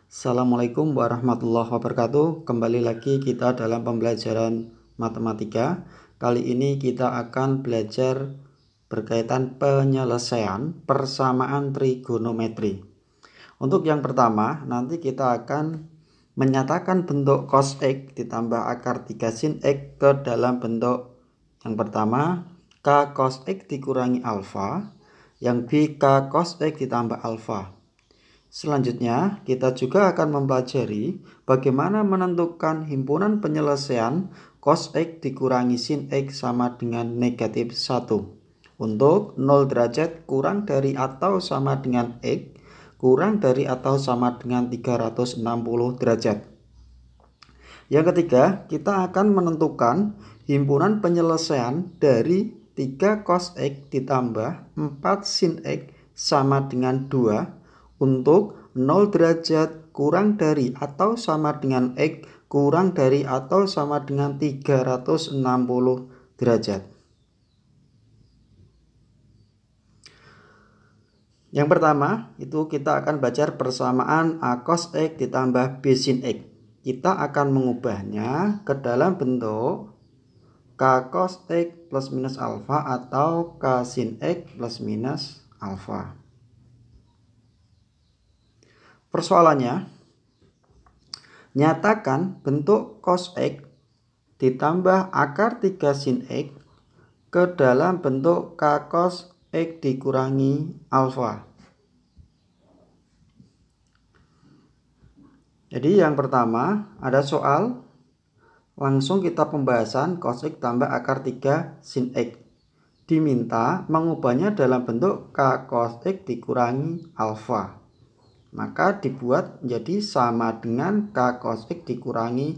Assalamualaikum warahmatullahi wabarakatuh. Kembali lagi kita dalam pembelajaran matematika. Kali ini kita akan belajar berkaitan penyelesaian persamaan trigonometri. Untuk yang pertama, nanti kita akan menyatakan bentuk cos X ditambah akar 3 sin X ke dalam bentuk yang pertama K cos X dikurangi alfa, yang B K cos X ditambah alfa. Selanjutnya, kita juga akan mempelajari bagaimana menentukan himpunan penyelesaian cos X dikurangi sin X sama dengan negatif 1. Untuk 0 derajat kurang dari atau sama dengan X, kurang dari atau sama dengan 360 derajat. Yang ketiga, kita akan menentukan himpunan penyelesaian dari 3 cos X ditambah 4 sin X sama dengan 2 untuk 0 derajat kurang dari atau sama dengan X kurang dari atau sama dengan 360 derajat. Yang pertama, itu kita akan belajar persamaan A cos X ditambah B sin X. Kita akan mengubahnya ke dalam bentuk K cos X plus minus alfa atau K sin X plus minus alfa. Persoalannya, nyatakan bentuk cos X ditambah akar 3 sin X ke dalam bentuk K cos X dikurangi alfa. Jadi yang pertama ada soal, langsung kita pembahasan cos X tambah akar 3 sin X. Diminta mengubahnya dalam bentuk K cos X dikurangi alfa. Maka dibuat menjadi sama dengan K cos X dikurangi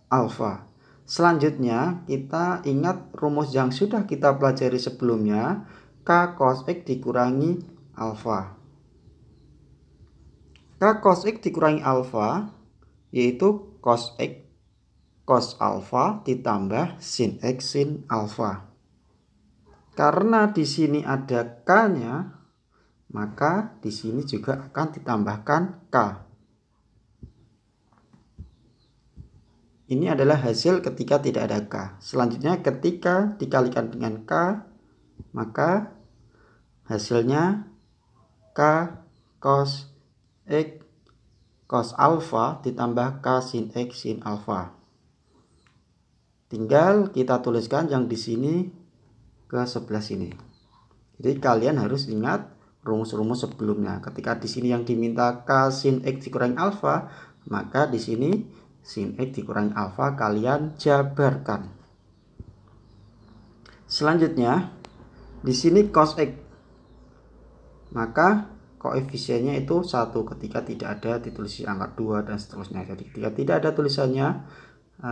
alfa. Selanjutnya kita ingat rumus yang sudah kita pelajari sebelumnya, K cos X dikurangi alfa. K cos X dikurangi alfa yaitu cos X cos alfa ditambah sin X sin alfa. Karena di sini ada K-nya, maka di sini juga akan ditambahkan K. Ini adalah hasil ketika tidak ada K. Selanjutnya ketika dikalikan dengan K, maka hasilnya K cos X cos alfa ditambah K sin X sin alfa. Tinggal kita tuliskan yang di sini ke sebelah sini. Jadi kalian harus ingat rumus-rumus sebelumnya. Ketika di sini yang diminta K sin X dikurangi alfa, maka di sini sin X dikurangi alfa kalian jabarkan. Selanjutnya di sini cos X, maka koefisiennya itu 1 ketika tidak ada ditulis angka 2 dan seterusnya. Jadi ketika tidak ada tulisannya,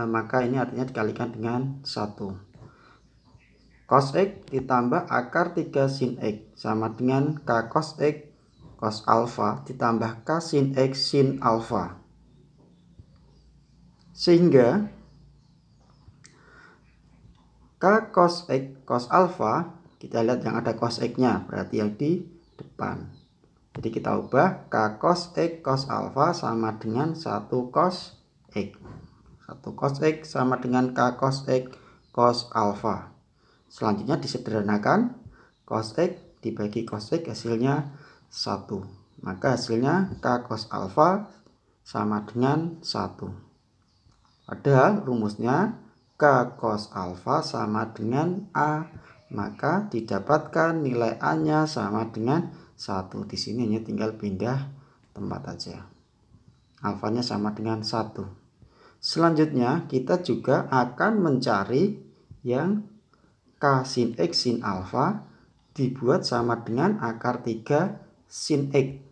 maka ini artinya dikalikan dengan 1. Cos X ditambah akar 3 sin X sama dengan K cos X cos alfa ditambah K sin X sin alfa. Sehingga K cos X cos alfa, kita lihat yang ada cos X-nya, berarti yang di depan. Jadi kita ubah K cos X cos alfa sama dengan 1 cos X. 1 cos X sama dengan K cos X cos alfa. Selanjutnya disederhanakan, cos X dibagi cos X hasilnya 1. Maka hasilnya K cos alfa sama dengan 1. Padahal rumusnya K cos alfa sama dengan A, maka didapatkan nilai A-nya sama dengan 1. Di sini hanya tinggal pindah tempat aja. Alfanya sama dengan 1. Selanjutnya kita juga akan mencari yang K sin X sin alfa dibuat sama dengan akar 3 sin X.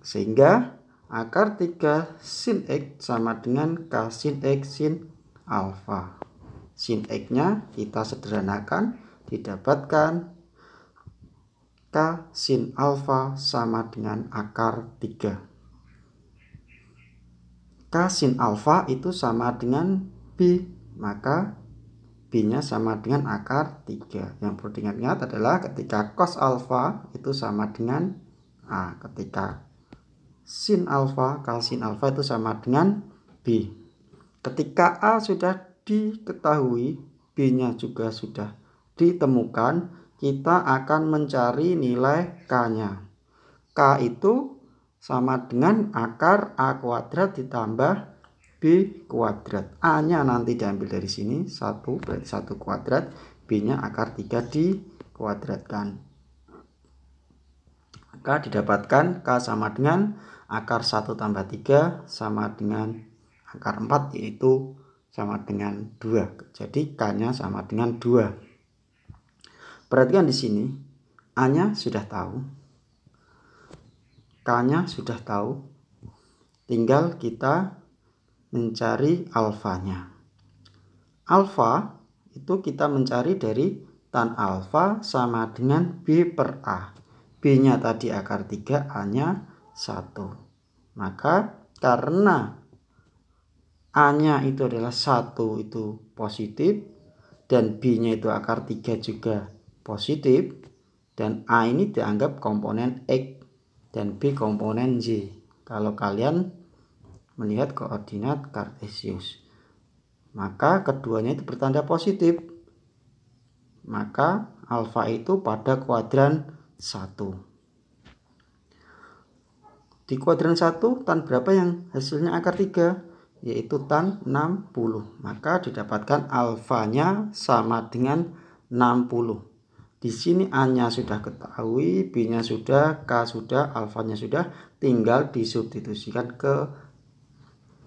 Sehingga akar 3 sin X sama dengan K sin X sin alfa. Sin X-nya kita sederhanakan, didapatkan K sin alfa sama dengan akar 3. K sin alfa itu sama dengan B, maka B-nya sama dengan akar 3. Yang perlu diingat adalah ketika cos alfa itu sama dengan A. Ketika sin alfa, K sin alfa itu sama dengan B. Ketika A sudah diketahui, B-nya juga sudah ditemukan, kita akan mencari nilai K-nya. K itu sama dengan akar A kuadrat ditambah B kuadrat. A-nya nanti diambil dari sini, 1 berarti 1 kuadrat, B-nya akar 3 dikuadratkan. Maka didapatkan K sama dengan akar 1 tambah 3 sama dengan akar 4, yaitu sama dengan 2. Jadi K-nya sama dengan 2. Perhatikan di sini, A-nya sudah tahu, K-nya sudah tahu, tinggal kita mencari alfanya. Alfa itu kita mencari dari tan alfa sama dengan B per A. B-nya tadi akar 3, A-nya 1. Maka karena A-nya itu adalah 1 itu positif, dan B-nya itu akar 3 juga positif, dan A ini dianggap komponen X dan B komponen Y. Kalau kalian melihat koordinat kartesius, maka keduanya itu bertanda positif. Maka alfa itu pada kuadran 1. Di kuadran 1 tan berapa yang hasilnya akar 3? Yaitu tan 60. Maka didapatkan alfanya sama dengan 60. Di sini A-nya sudah ketahui, B-nya sudah, K sudah, alfanya sudah, tinggal disubstitusikan ke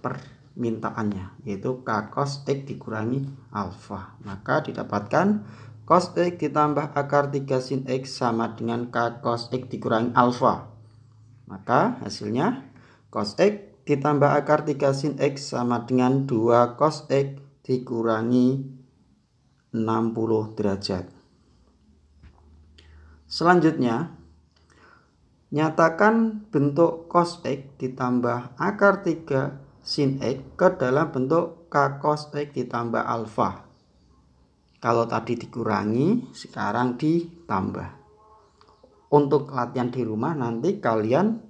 permintaannya, yaitu K cos X dikurangi alfa. Maka didapatkan cos X ditambah akar 3 sin X sama dengan K cos X dikurangi alfa. Maka hasilnya cos X ditambah akar 3 sin X sama dengan 2 cos X dikurangi 60 derajat. Selanjutnya, nyatakan bentuk cos X ditambah akar 3 sin X ke dalam bentuk K cos X ditambah alfa. Kalau tadi dikurangi, sekarang ditambah. Untuk latihan di rumah nanti kalian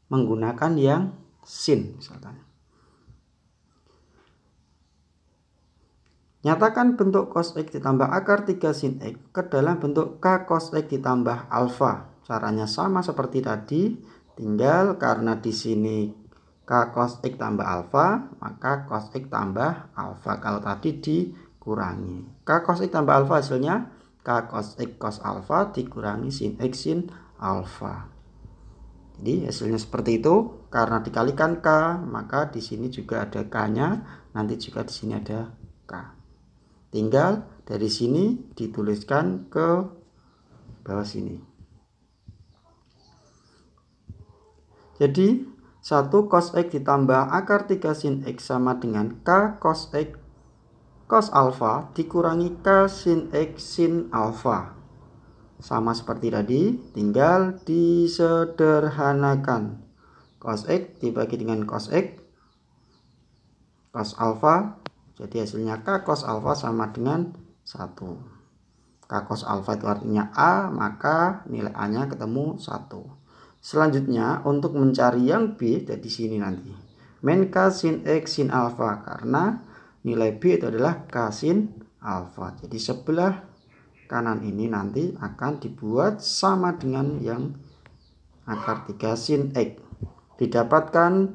menggunakan yang sin misalkan. Nyatakan bentuk cos X ditambah akar 3 sin X ke dalam bentuk K cos X ditambah alfa. Caranya sama seperti tadi, tinggal karena di sini K cos X tambah alfa, maka cos X tambah alfa. Kalau tadi dikurangi, K cos X tambah alfa hasilnya K cos X cos alfa dikurangi sin X sin alfa. Jadi hasilnya seperti itu. Karena dikalikan K, maka di sini juga ada K-nya, nanti juga di sini ada K. Tinggal dari sini dituliskan ke bawah sini. Jadi 1 cos X ditambah akar 3 sin X sama dengan K cos X cos alfa dikurangi K sin X sin alfa. Sama seperti tadi, tinggal disederhanakan. Cos X dibagi dengan cos X cos alfa, jadi hasilnya K cos alfa sama dengan 1. K cos alfa itu artinya A, maka nilai A-nya ketemu 1. Selanjutnya untuk mencari yang B dari sini nanti min K sin X sin alfa, karena nilai B itu adalah K sin alfa. Jadi sebelah kanan ini nanti akan dibuat sama dengan yang akar 3 sin X. Didapatkan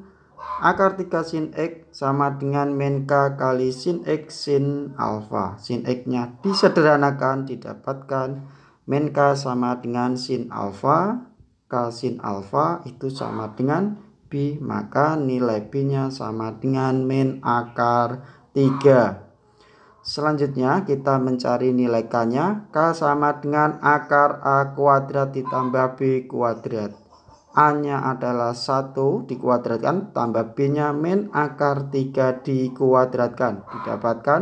akar 3 sin X sama dengan min K kali sin X sin alfa. Sin X-nya disederhanakan, didapatkan min K sama dengan sin alfa. K sin alfa itu sama dengan B, maka nilai B-nya sama dengan min akar 3. Selanjutnya kita mencari nilai K-nya. K sama dengan akar A kuadrat ditambah B kuadrat. A-nya adalah 1 dikuadratkan, tambah B-nya min akar 3 dikuadratkan. Didapatkan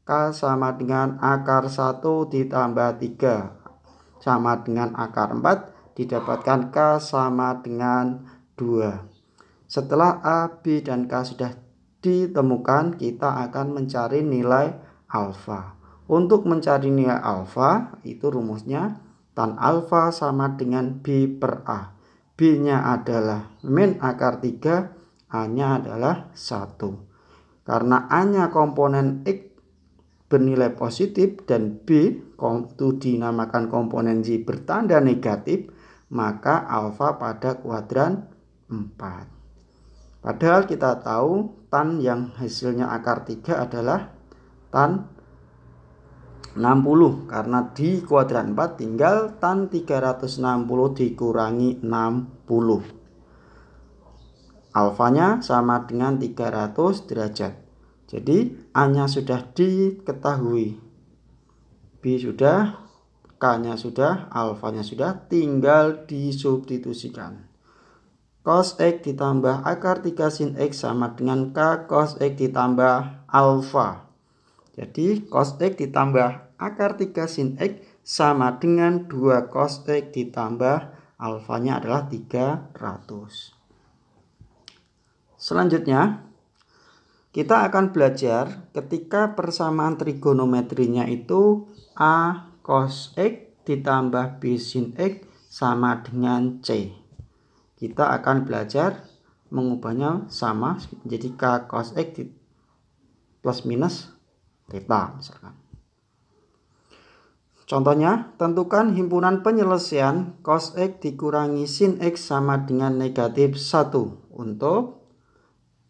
K sama dengan akar 1 ditambah 3 sama dengan akar 4. Didapatkan K sama dengan 2. Setelah A, B, dan K sudah ditemukan, kita akan mencari nilai alfa. Untuk mencari nilai alfa, itu rumusnya tan alfa sama dengan B per A. B-nya adalah min akar 3, A-nya adalah 1. Karena A-nya komponen X bernilai positif dan B itu dinamakan komponen Y bertanda negatif, maka alfa pada kuadran 4. Padahal kita tahu tan yang hasilnya akar 3 adalah tan 60, karena di kuadran 4 tinggal tan 360 dikurangi 60. Alfanya sama dengan 300 derajat. Jadi A-nya sudah diketahui, B sudah, K-nya sudah, alfanya sudah, tinggal disubstitusikan. Cos X ditambah akar 3 sin X sama dengan K cos X ditambah alfa. Jadi cos X ditambah akar 3 sin X sama dengan 2 cos X ditambah alfanya adalah 300. Selanjutnya kita akan belajar ketika persamaan trigonometrinya itu A cos X ditambah B sin X sama dengan C. Kita akan belajar mengubahnya sama menjadi K cos X plus minus theta misalkan. Contohnya, tentukan himpunan penyelesaian cos X dikurangi sin X sama dengan negatif 1 untuk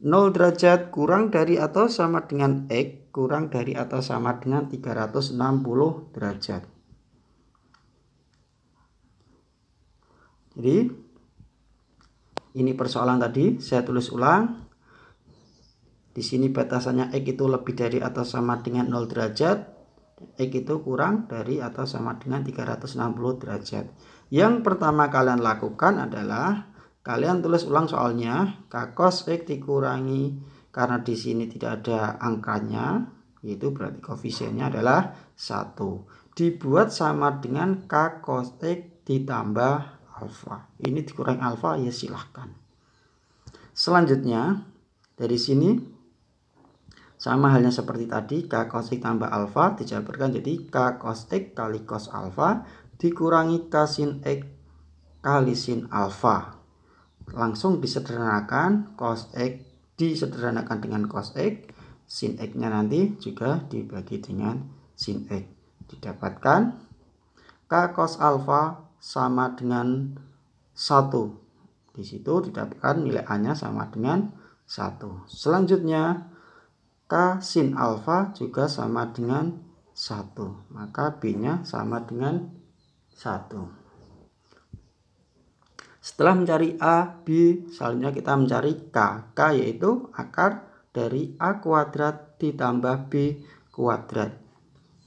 0 derajat kurang dari atau sama dengan X kurang dari atau sama dengan 360 derajat. Jadi ini persoalan tadi saya tulis ulang. Di sini batasannya X itu lebih dari atau sama dengan 0 derajat. X itu kurang dari atau sama dengan 360 derajat. Yang pertama kalian lakukan adalah kalian tulis ulang soalnya. K cos X dikurangi, karena di sini tidak ada angkanya, itu berarti koefisiennya adalah 1. Dibuat sama dengan K cos X ditambah alfa. Ini dikurangi alfa, ya silahkan. Selanjutnya dari sini sama halnya seperti tadi, K cos X tambah alfa dijabarkan jadi K cos X kali cos alfa dikurangi K sin X kali sin alfa. Langsung disederhanakan, cos X disederhanakan dengan cos X, sin X nya nanti juga dibagi dengan sin X. Didapatkan K cos alfa sama dengan 1. Di situ didapatkan nilai A-nya sama dengan 1. Selanjutnya K sin alfa juga sama dengan 1. Maka B-nya sama dengan 1. Setelah mencari A, B, selanjutnya kita mencari K. K yaitu akar dari A kuadrat ditambah B kuadrat.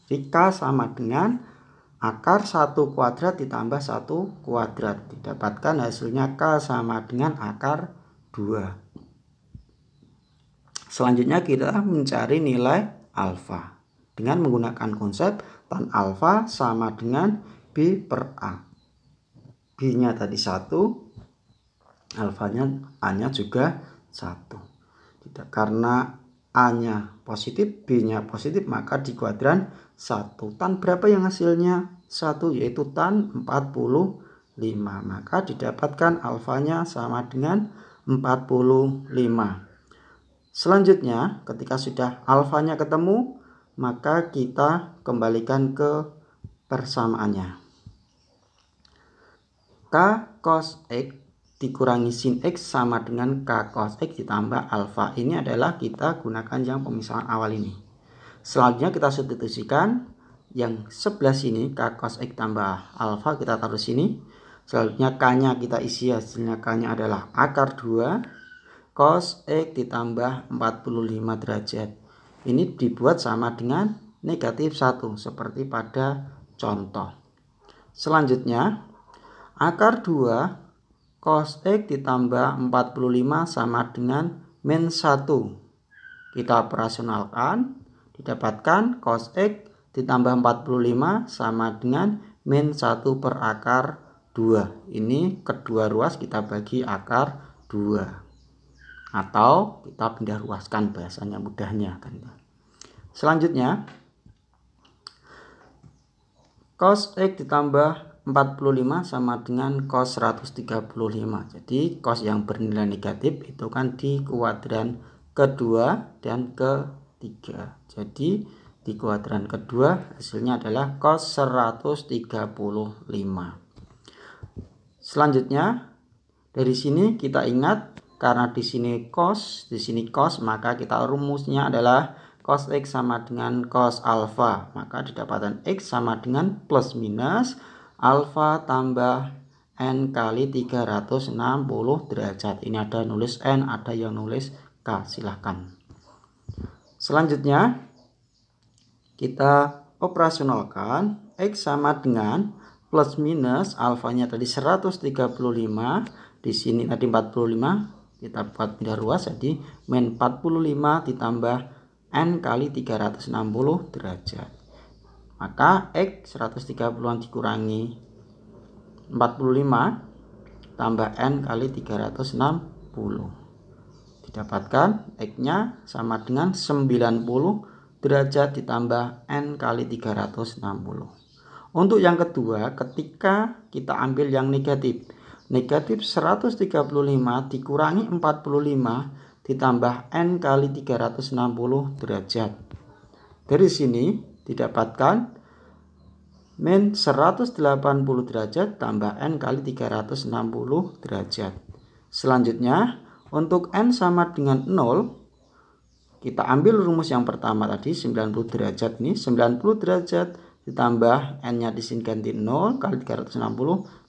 Jadi K sama dengan akar 1 kuadrat ditambah 1 kuadrat. Didapatkan hasilnya K sama dengan akar 2. Selanjutnya kita mencari nilai alfa dengan menggunakan konsep tan alfa sama dengan B per A. B-nya tadi 1, alfanya A-nya juga 1. Tidak, karena A-nya positif, B-nya positif, maka di kuadran 1. Tan berapa yang hasilnya? 1, yaitu tan 45. Maka didapatkan alfanya sama dengan 45. Selanjutnya ketika sudah alfanya ketemu, maka kita kembalikan ke persamaannya. K cos X dikurangi sin X sama dengan K cos X ditambah alfa. Ini adalah kita gunakan yang pemisahan awal ini. Selanjutnya kita substitusikan yang sebelah sini, K cos X tambah alfa kita taruh sini. Selanjutnya K-nya kita isi, hasilnya K-nya adalah akar 2 cos X ditambah 45 derajat. Ini dibuat sama dengan negatif 1 seperti pada contoh. Selanjutnya akar 2 cos X ditambah 45 sama dengan min 1. Kita operasionalkan, didapatkan cos X ditambah 45 sama dengan min 1 per akar 2. Ini kedua ruas kita bagi akar 2. Atau kita pindah ruaskan bahasanya mudahnya kan. Selanjutnya cos X ditambah 45 sama dengan cos 135. Jadi cos yang bernilai negatif itu kan di kuadran kedua dan ketiga. Jadi di kuadran kedua hasilnya adalah cos 135. Selanjutnya dari sini kita ingat, karena di sini cos, maka kita rumusnya adalah cos X sama dengan cos alfa. Maka didapatkan X sama dengan plus minus alfa tambah N kali 360 derajat. Ini ada nulis N, ada yang nulis K, silahkan. Selanjutnya kita operasionalkan X sama dengan plus minus alfanya tadi 135, di sini tadi 45, kita buat pindah ruas jadi min 45 ditambah N kali 360 derajat. Maka X 130-an dikurangi 45 tambah N kali 360, didapatkan X-nya sama dengan 90 derajat ditambah N kali 360. Untuk yang kedua, ketika kita ambil yang negatif 135 dikurangi 45 ditambah N kali 360 derajat. Dari sini didapatkan min 180 derajat tambah N kali 360 derajat. Selanjutnya untuk N sama dengan 0, kita ambil rumus yang pertama tadi 90 derajat. Ini 90 derajat ditambah N nya di sini ganti 0 kali 360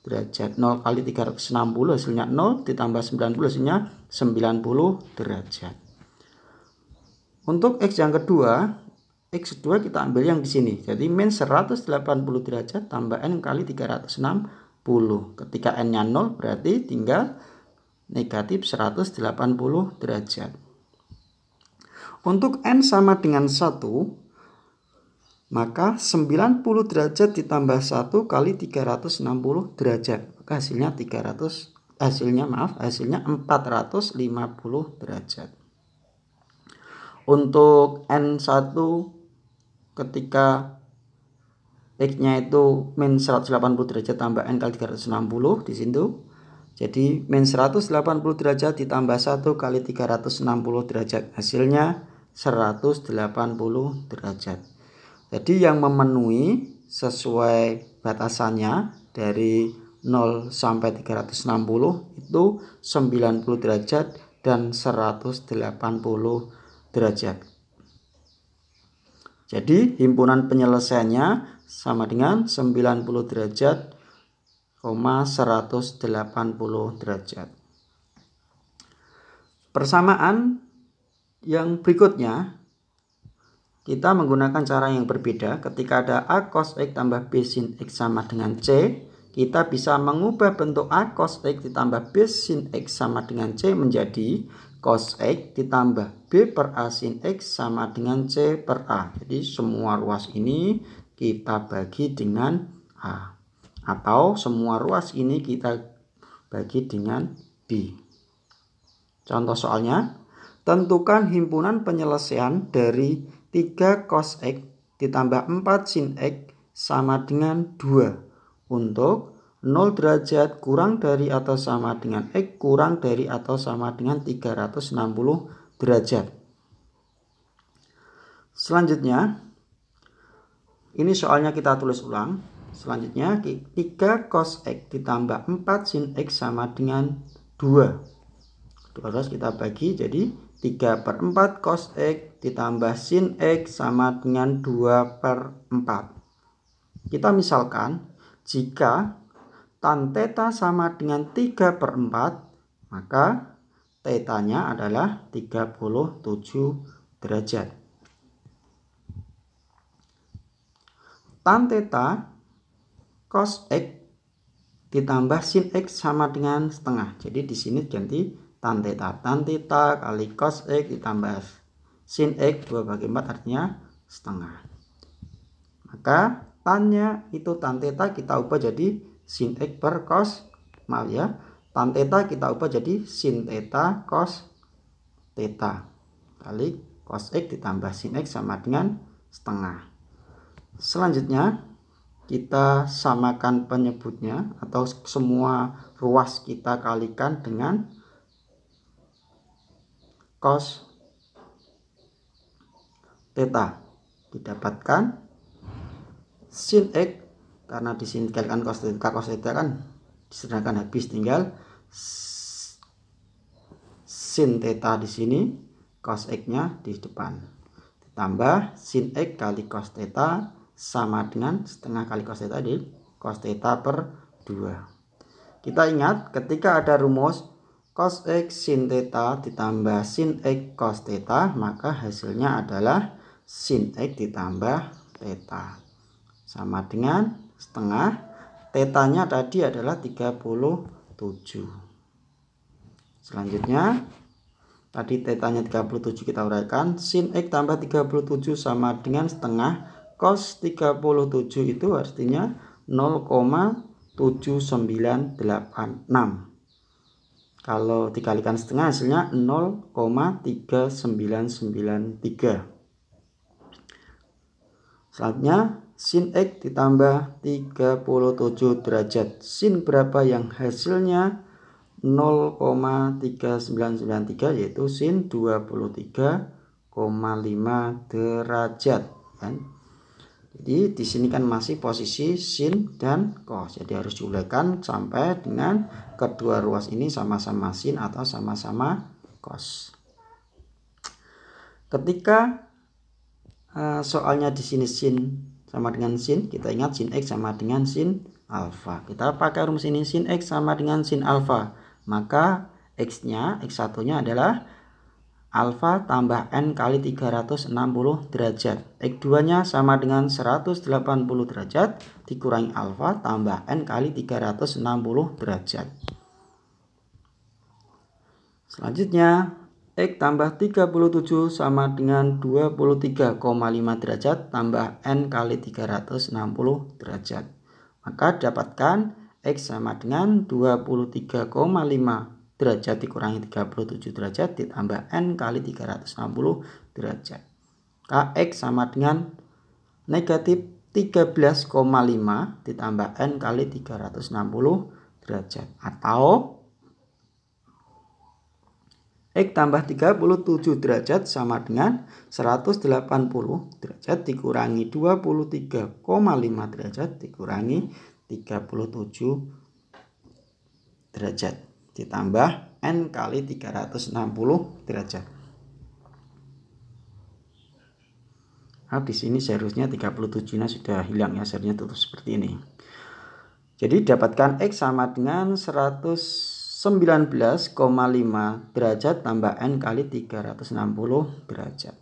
derajat. 0 kali 360 hasilnya 0 ditambah 90 hasilnya 90 derajat. Untuk X yang kedua, X2 kita ambil yang di sini. Jadi min 180 derajat tambah N kali 360. Ketika N-nya 0 berarti tinggal negatif 180 derajat. Untuk N sama dengan 1, maka 90 derajat ditambah 1 kali 360 derajat. Maka hasilnya 450 derajat. Untuk N1 ketika X-nya itu min 180 derajat tambah N kali 360 di situ. Jadi min 180 derajat ditambah 1 kali 360 derajat. Hasilnya 180 derajat. Jadi yang memenuhi sesuai batasannya dari 0 sampai 360 itu 90 derajat dan 180 derajat. Jadi himpunan penyelesaiannya sama dengan 90 derajat, 180 derajat. Persamaan yang berikutnya, kita menggunakan cara yang berbeda. Ketika ada A cos X tambah B sin X sama dengan C, kita bisa mengubah bentuk A cos X ditambah B sin X sama dengan C menjadi cos X ditambah B per A sin X sama dengan C per A. Jadi semua ruas ini kita bagi dengan A. Atau semua ruas ini kita bagi dengan B. Contoh soalnya, tentukan himpunan penyelesaian dari 3 cos X ditambah 4 sin X sama dengan 2 untuk 0 derajat kurang dari atau sama dengan X kurang dari atau sama dengan 360 derajat. Selanjutnya, ini soalnya kita tulis ulang. Selanjutnya 3 cos X ditambah 4 sin X sama dengan 2. Terus kita bagi jadi 3 per 4 cos X ditambah sin X sama dengan 2 per 4. Kita misalkan jika tan theta sama dengan 3 per 4, maka theta-nya adalah 37 derajat. Tan theta cos X ditambah sin X sama dengan setengah. Jadi di sini ganti tan theta. Tan theta kali cos X ditambah sin X 2/4 artinya setengah. Maka tan-nya itu tan theta kita ubah jadi sin X per cos, maaf ya, tan theta kita ubah jadi sin theta cos theta kali cos X ditambah sin X sama dengan setengah. Selanjutnya kita samakan penyebutnya, atau semua ruas kita kalikan dengan cos theta, didapatkan sin X, karena di sini dikalikan cos theta kan disederhanakan habis, tinggal sin theta di sini, cos X-nya di depan, ditambah sin X kali cos theta sama dengan setengah kali cos theta di cos theta per 2. Kita ingat ketika ada rumus cos X sin theta ditambah sin X cos theta, maka hasilnya adalah sin X ditambah theta sama dengan setengah, tetanya tadi adalah 37. Selanjutnya tadi tetanya 37 kita uraikan, sin X tambah 37 sama dengan setengah cos 37, itu artinya 0,7986. Kalau dikalikan setengah hasilnya 0,3993. Selanjutnya sin X ditambah 37 derajat. Sin berapa yang hasilnya 0,3993, yaitu sin 23,5 derajat kan. Jadi di sini kan masih posisi sin dan cos, jadi harus diuraikan sampai dengan kedua ruas ini sama-sama sin atau sama-sama cos. Ketika soalnya di sini sin sama dengan sin, kita ingat sin X sama dengan sin alfa. Kita pakai rumus ini, sin X sama dengan sin alfa, maka X-nya, X1-nya adalah alfa tambah N kali 360 derajat. X2-nya sama dengan 180 derajat dikurangi alfa tambah N kali 360 derajat. Selanjutnya X tambah 37 sama dengan 23,5 derajat tambah N kali 360 derajat. Maka dapatkan X sama dengan 23,5 derajat dikurangi 37 derajat ditambah N kali 360 derajat. X sama dengan negatif 13,5 ditambah N kali 360 derajat, atau X tambah 37 derajat sama dengan 180 derajat dikurangi 23,5 derajat dikurangi 37 derajat ditambah N kali 360 derajat. Nah, di sini seharusnya 37-nya sudah hilang ya, seharusnya tutup seperti ini. Jadi dapatkan X sama dengan 119,5 derajat tambah N kali 360 derajat.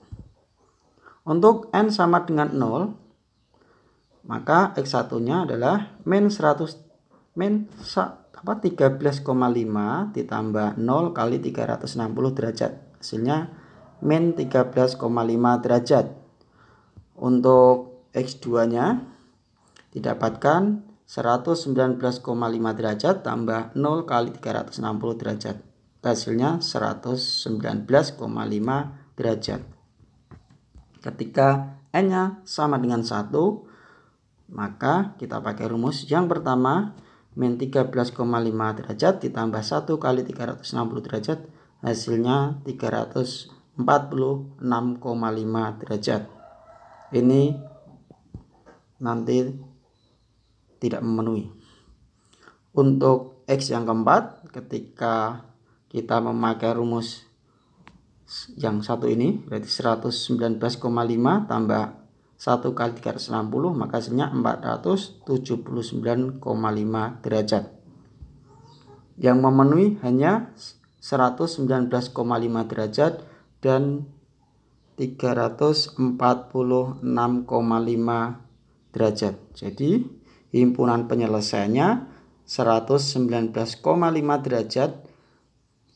Untuk N sama dengan 0, maka X1-nya adalah min 13,5 ditambah 0 kali 360 derajat. Hasilnya min 13,5 derajat. Untuk X2-nya didapatkan 119,5 derajat tambah 0 kali 360 derajat. Hasilnya 119,5 derajat. Ketika N-nya sama dengan 1, maka kita pakai rumus yang pertama, min 13,5 derajat ditambah 1 kali 360 derajat, hasilnya 346,5 derajat. Ini nanti tidak memenuhi. Untuk X yang keempat, ketika kita memakai rumus yang satu ini, berarti 119,5 tambah 1 kali 360, maka hasilnya 479,5 derajat. Yang memenuhi hanya 119,5 derajat dan 346,5 derajat. Jadi himpunan penyelesaiannya 119,5 derajat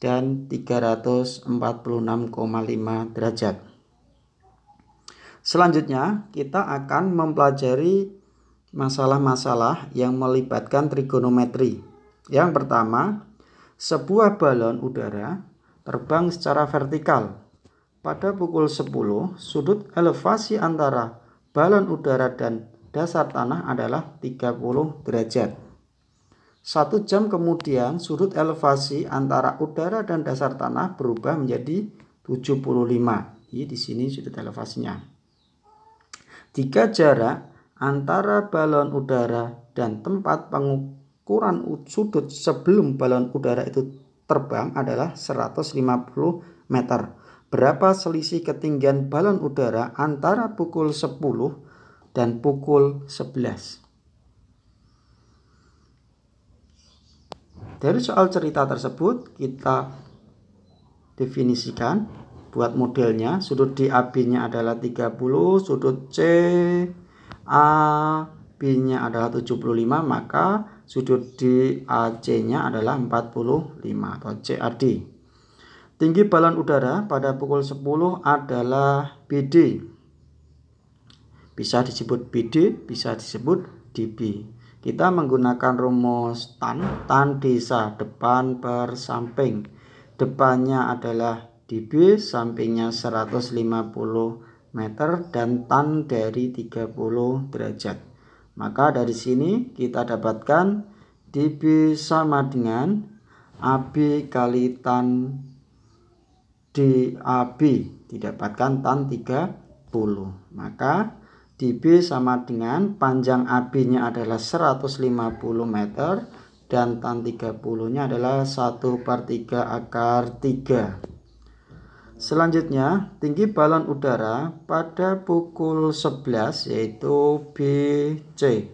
dan 346,5 derajat. Selanjutnya kita akan mempelajari masalah-masalah yang melibatkan trigonometri. Yang pertama, sebuah balon udara terbang secara vertikal. Pada pukul 10, sudut elevasi antara balon udara dan dasar tanah adalah 30 derajat. 1 jam kemudian sudut elevasi antara udara dan dasar tanah berubah menjadi 75. Jadi di sini sudut elevasinya. Jika jarak antara balon udara dan tempat pengukuran sudut sebelum balon udara itu terbang adalah 150 meter. Berapa selisih ketinggian balon udara antara pukul 10 dan pukul 11? Dari soal cerita tersebut kita definisikan buat modelnya. Sudut DAB-nya adalah 30, sudut CAB-nya adalah 75, maka sudut DAC-nya adalah 45 atau CAD. Tinggi balon udara pada pukul 10 adalah BD. Bisa disebut BD, bisa disebut dB. Kita menggunakan rumus tan desa depan per samping. Depannya adalah dB, sampingnya 150 meter dan tan dari 30 derajat. Maka dari sini kita dapatkan dB sama dengan AB kali tan DAB, didapatkan tan 30. Maka dB sama dengan panjang AB-nya adalah 150 meter dan tan 30-nya adalah 1/3 akar 3. Selanjutnya, tinggi balon udara pada pukul 11 yaitu BC.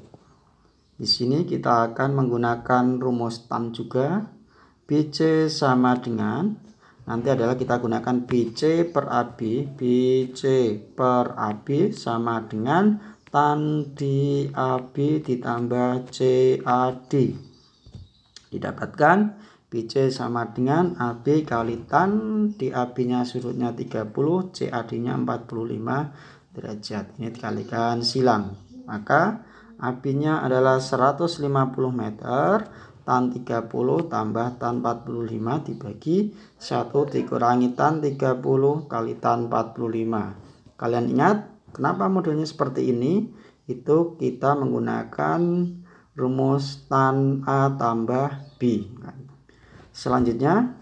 Di sini kita akan menggunakan rumus tan juga. BC sama dengan, nanti adalah kita gunakan BC per AB. BC per AB sama dengan tan DAB ditambah CAD. Didapatkan BC sama dengan AB kali tan DAB-nya sudutnya 30, CAD-nya 45 derajat. Ini dikalikan silang. Maka AB-nya adalah 150 meter. Tan 30 tambah tan 45 dibagi 1 dikurangi tan 30 kali tan 45. Kalian ingat kenapa modelnya seperti ini? Itu kita menggunakan rumus tan A tambah B. Selanjutnya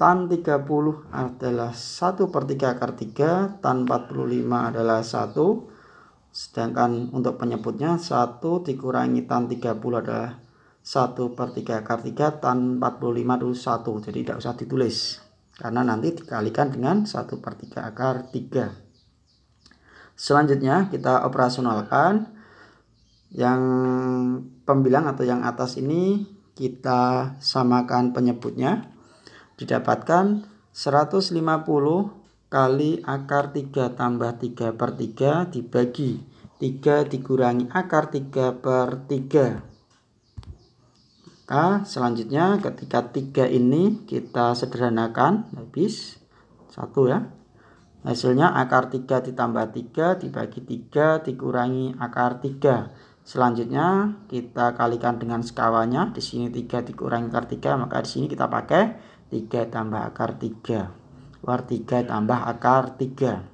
tan 30 adalah 1/3 akar 3, tan 45 adalah 1. Sedangkan untuk penyebutnya 1 dikurangi tan 30 adalah 1/3 akar 3, tan 45 dulu 1, jadi tidak usah ditulis karena nanti dikalikan dengan 1/3 akar 3. Selanjutnya kita operasionalkan yang pembilang atau yang atas ini, kita samakan penyebutnya. Didapatkan 150 kali akar 3 tambah 3/3 dibagi 3 dikurangi akar 3/3. Selanjutnya ketika 3 ini kita sederhanakan, habis 1 ya. Hasilnya akar 3 ditambah 3 dibagi 3 dikurangi akar 3. Selanjutnya kita kalikan dengan sekawannya. Di sini 3 dikurangi akar 3, maka di sini kita pakai 3 tambah akar 3. Keluar 3 tambah akar 3.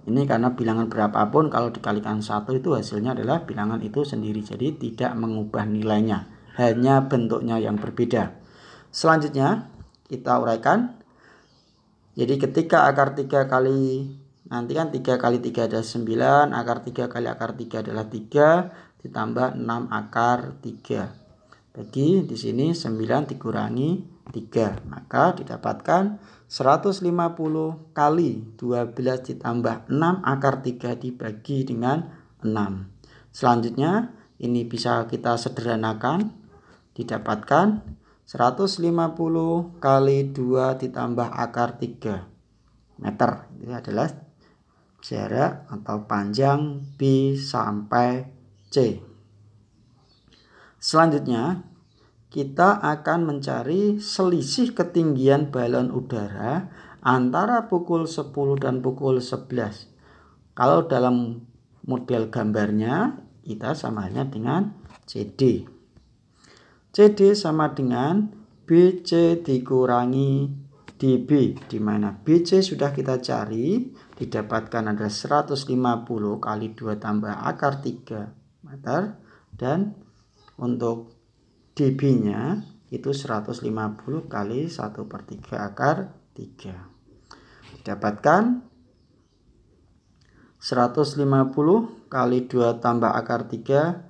Ini karena bilangan berapapun kalau dikalikan 1 itu hasilnya adalah bilangan itu sendiri. Jadi tidak mengubah nilainya, hanya bentuknya yang berbeda. Selanjutnya kita uraikan. Jadi ketika akar 3 kali, nanti kan 3 kali 3 adalah 9, akar 3 kali akar 3 adalah 3, ditambah 6 akar 3. Bagi di sini 9 dikurangi 3, maka didapatkan 150 kali 12 ditambah 6 akar 3 dibagi dengan 6. Selanjutnya ini bisa kita sederhanakan, didapatkan 150 kali 2 ditambah akar 3 meter. Ini adalah jarak atau panjang B sampai C. Selanjutnya kita akan mencari selisih ketinggian balon udara antara pukul 10 dan pukul 11. Kalau dalam model gambarnya kita sama halnya dengan CD. CD sama dengan BC dikurangi dB, di mana BC sudah kita cari, didapatkan adalah 150 kali 2 tambah akar 3 meter, dan untuk dB-nya itu 150 kali 1/3 akar 3. Didapatkan 150 kali 2 tambah akar 3,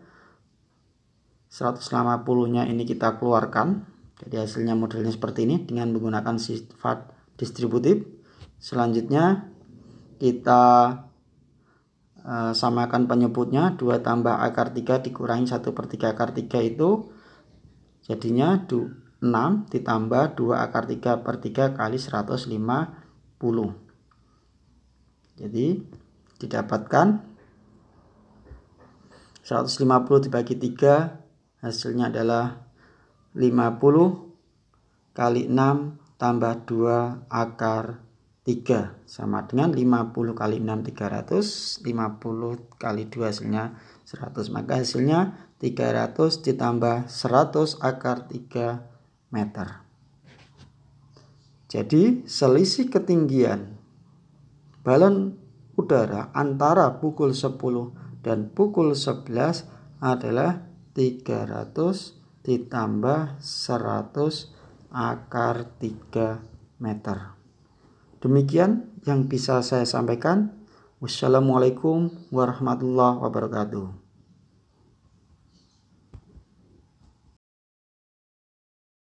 150-nya ini kita keluarkan. Jadi hasilnya modelnya seperti ini dengan menggunakan sifat distributif. Selanjutnya kita samakan penyebutnya. 2 tambah akar 3 dikurangi 1/3 akar 3 itu jadinya 6 ditambah 2 akar 3/3 kali 150. Jadi didapatkan 150 dibagi 3, hasilnya adalah 50 kali 6 tambah 2 akar 3 sama dengan 50 kali 6 300, 50 kali 2 hasilnya 100, maka hasilnya 300 ditambah 100 akar 3 meter. Jadi selisih ketinggian balon udara antara pukul 10 dan pukul 11 adalah 300 ditambah 100 akar 3 meter. Demikian yang bisa saya sampaikan. Wassalamualaikum warahmatullahi wabarakatuh.